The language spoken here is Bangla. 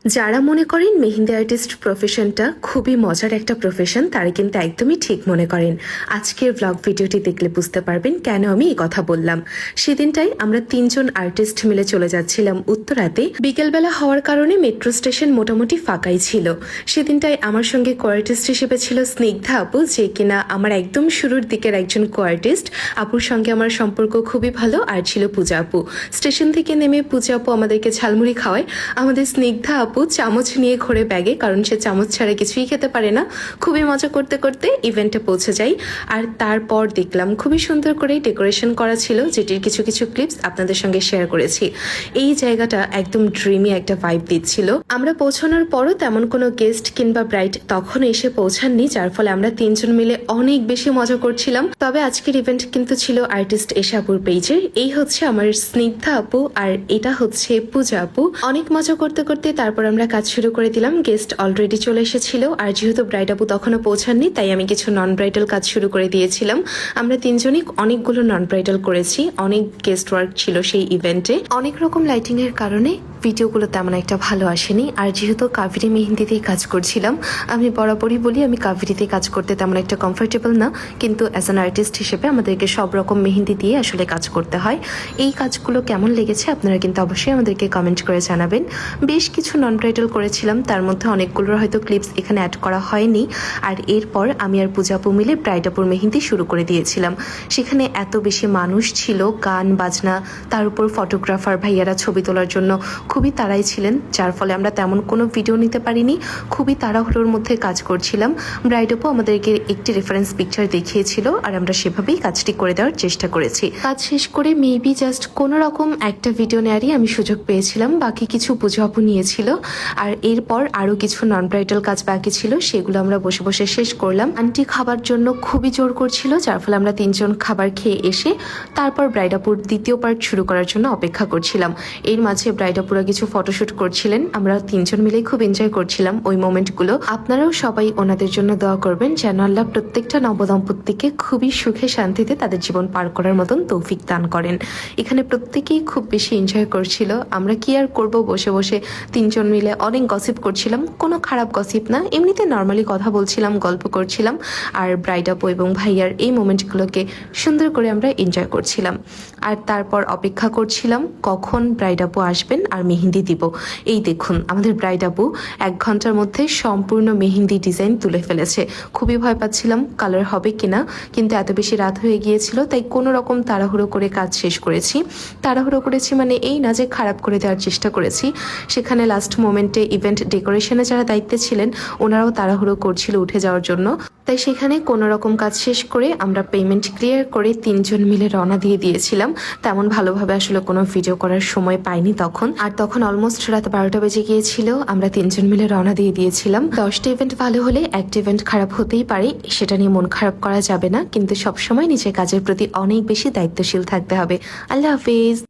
যারা মনে করেন মেহেন্দি আর্টিস্ট প্রফেশনটা খুবই মজার একটা প্রফেশন তারা কিন্তু একদমই ঠিক মনে করেন। আজকের ব্লগ ভিডিওটি দেখলে বুঝতে পারবেন কেন আমি এই কথা বললাম। সেদিনটাই আমরা 3জন আর্টিস্ট মিলে চলে যাচ্ছিলাম উত্তরাতে। বিকেলবেলা হওয়ার কারণে মেট্রো স্টেশন মোটামুটি ফাঁকাই ছিল। সেদিনটাই আমার সঙ্গে কোয়ার্টিস্ট হিসেবে ছিল স্নিগ্ধা আপু, যে কিনা আমার একদম শুরুর দিকের একজন কোয়ার্টিস্ট। আপুর সঙ্গে আমার সম্পর্ক খুবই ভালো। আর ছিল পূজা আপু। স্টেশন থেকে নেমে পূজা আপু আমাদেরকে ঝালমুড়ি খাওয়ায়। আমাদের স্নিগ্ধা আপু চামচ নিয়ে ঘোরে ব্যাগে, কারণ সে চামচ ছাড়া কিছুই খেতে পারে না। খুবই মজা করতে করতে ইভেন্টে পৌঁছে যাই। আর তারপর দেখলাম খুবই সুন্দর করে ডেকোরেশন করা ছিল, যেটির কিছু কিছু ক্লিপস আপনাদের সঙ্গে শেয়ার করেছি। এই জায়গাটা একদম ড্রিমি একটা ভাইব দিচ্ছিল। আমরা পৌঁছানোর পরও তেমন কোনো গেস্ট কিংবা ব্রাইড তখন এসে পৌঁছাননি, যার ফলে আমরা 3জন মিলে অনেক বেশি মজা করছিলাম। তবে আজকের ইভেন্ট কিন্তু ছিল আর্টিস্ট এশা আপুর পেজের। এই হচ্ছে আমার স্নিগ্ধা আপু আর এটা হচ্ছে পূজা আপু। অনেক মজা করতে করতে তারপর আমরা কাজ শুরু করে দিলাম। গেস্ট অলরেডি চলে এসেছিল, আর যেহেতু ব্রাইড আপু তখনও পৌঁছাননি তাই আমি কিছু নন ব্রাইডাল কাজ শুরু করে দিয়েছিলাম। আমরা 3জনই অনেকগুলো নন ব্রাইডাল করেছি। অনেক গেস্ট ওয়ার্ক ছিল সেই ইভেন্টে। অনেক রকম লাইটিং এর কারণে ভিডিওগুলো তেমন একটা ভালো আসেনি। আর যেহেতু কাবেরি মেহেন্দিতেই কাজ করছিলাম, আমি বরাবরই বলি আমি কাবেরিতে কাজ করতে তেমন একটা কমফোর্টেবল না, কিন্তু অ্যাজ অ্যান আর্টিস্ট হিসেবে আমাদেরকে সব রকম মেহেন্দি দিয়ে আসলে কাজ করতে হয়। এই কাজগুলো কেমন লেগেছে আপনারা কিন্তু অবশ্যই আমাদেরকে কমেন্ট করে জানাবেন। বেশ কিছু নন ব্রাইডাল করেছিলাম, তার মধ্যে অনেকগুলোর হয়তো ক্লিপস এখানে অ্যাড করা হয়নি। আর এরপর আমি আর পূজা আপু মিলে ব্রাইড আপুর মেহেন্দি শুরু করে দিয়েছিলাম। সেখানে এত বেশি মানুষ ছিল, গান বাজনা, তার উপর ফটোগ্রাফার ভাইয়ারা ছবি তোলার জন্য খুবই তাড়াই ছিলেন, যার ফলে আমরা তেমন কোনো ভিডিও নিতে পারিনি। খুবই তাড়াহুড়োর মধ্যে কাজ করছিলাম। ব্রাইড আপু আমাদেরকে একটি রেফারেন্স পিকচার দেখিয়েছিল আর আমরা সেভাবেই কাজটি করে দেওয়ার চেষ্টা করেছি। কাজ শেষ করে মেবি জাস্ট কোনো রকম একটা ভিডিও নেওয়ারই আমি সুযোগ পেয়েছিলাম, বাকি কিছু পূজা আপু নিয়েছিল। আর এরপর আরও কিছু নন ব্রাইডাল কাজ বাকি ছিল, সেগুলো আমরা বসে বসে শেষ করলাম। আন্টি খাবার জন্য খুবই জোর করছিল, যার ফলে আমরা 3জন খাবার খেয়ে এসে তারপর ব্রাইড আপুর দ্বিতীয় পার্ট শুরু করার জন্য অপেক্ষা করছিলাম। এর মাঝে ব্রাইড আপুরা কিছু ফটোশুট করছিলেন। আমরা 3জন মিলেই খুব এনজয় করছিলাম ওই মোমেন্টগুলো। আপনারাও সবাই ওনাদের জন্য দোয়া করবেন যেন আল্লাহ প্রত্যেকটা নবদম্পতিকে খুবই সুখে শান্তিতে তাদের জীবন পার করার মতন তৌফিক দান করেন। এখানে প্রত্যেকেই খুব বেশি এনজয় করছিল। আমরা কি আর করব, বসে বসে 3জন মিলে অনেক গসিপ করছিলাম। কোনো খারাপ গসিপ না, এমনিতে নর্মালি কথা বলছিলাম, গল্প করছিলাম। আর ব্রাইড আপু এবং ভাইয়ার এই মোমেন্টগুলোকে সুন্দর করে আমরা এনজয় করছিলাম। আর তারপর অপেক্ষা করছিলাম কখন ব্রাইড আপু আসবেন আর মেহেন্দি দিব। এই দেখুন আমাদের ব্রাইড আপু 1 ঘন্টার মধ্যে সম্পূর্ণ মেহেন্দি ডিজাইন তুলে ফেলেছে। খুবই ভয় পাচ্ছিলাম কালার হবে কিনা, কিন্তু এত বেশি রাত হয়ে গিয়েছিল তাই কোনো রকম তাড়াহুড়ো করে কাজ শেষ করেছি। তাড়াহুড়ো করেছি মানে এই না যে খারাপ করে দেওয়ার চেষ্টা করেছি। সেখানে লাস্ট মোমেন্টে ইভেন্ট ডেকোরেশনে যারা দায়িত্বে ছিলেন ওনারাও তাড়াহুড়ো করছিল উঠে যাওয়ার জন্য, তাই সেখানে কোনো রকম কাজ শেষ করে আমরা পেমেন্ট ক্লিয়ার করে 3জন মিলে রওনা দিয়ে দিয়েছিলাম। তেমন ভালোভাবে আসলে কোনো ভিডিও করার সময় পাইনি তখন। আর তখন অলমোস্ট রাত 12টা বেজে গিয়েছিল। আমরা 3জন মিলে রওনা দিয়ে দিয়েছিলাম। 10টা ইভেন্ট ভালো হলে একটা ইভেন্ট খারাপ হতেই পারে, সেটা নিয়ে মন খারাপ করা যাবে না, কিন্তু সবসময় নিজের কাজের প্রতি অনেক বেশি দায়িত্বশীল থাকতে হবে। আল্লাহ হাফিজ।